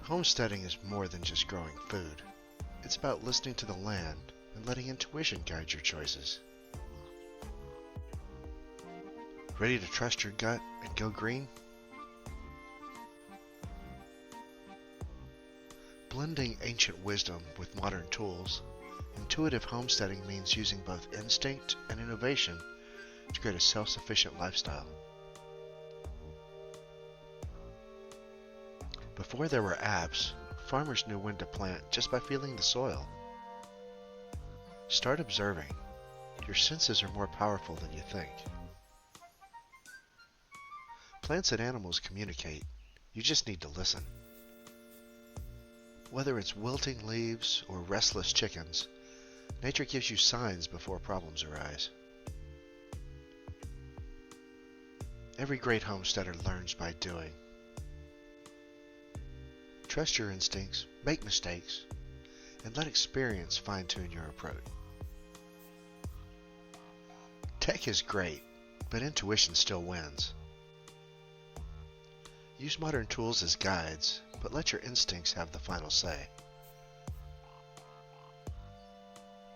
Homesteading is more than just growing food. It's about listening to the land and letting intuition guide your choices. Ready to trust your gut and go green? Blending ancient wisdom with modern tools, intuitive homesteading means using both instinct and innovation to create a self-sufficient lifestyle. Before there were apps, farmers knew when to plant just by feeling the soil. Start observing. Your senses are more powerful than you think. Plants and animals communicate. You just need to listen. Whether it's wilting leaves or restless chickens, nature gives you signs before problems arise. Every great homesteader learns by doing. Trust your instincts, make mistakes, and let experience fine-tune your approach. Tech is great, but intuition still wins. Use modern tools as guides, but let your instincts have the final say.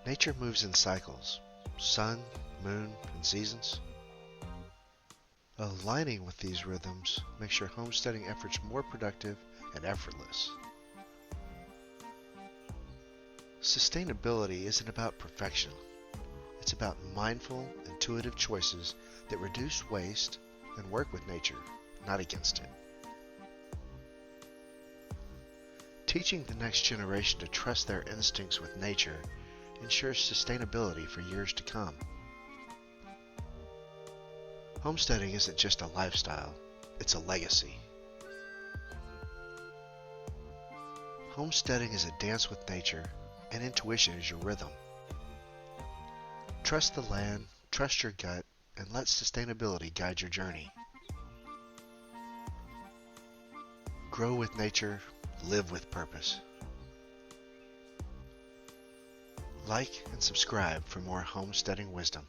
Nature moves in cycles, sun, moon, and seasons. Aligning with these rhythms makes your homesteading efforts more productive and effortless. Sustainability isn't about perfection. It's about mindful, intuitive choices that reduce waste and work with nature, not against it. Teaching the next generation to trust their instincts with nature ensures sustainability for years to come. Homesteading isn't just a lifestyle, it's a legacy. Homesteading is a dance with nature, and intuition is your rhythm. Trust the land, trust your gut, and let sustainability guide your journey. Grow with nature, live with purpose. Like and subscribe for more homesteading wisdom.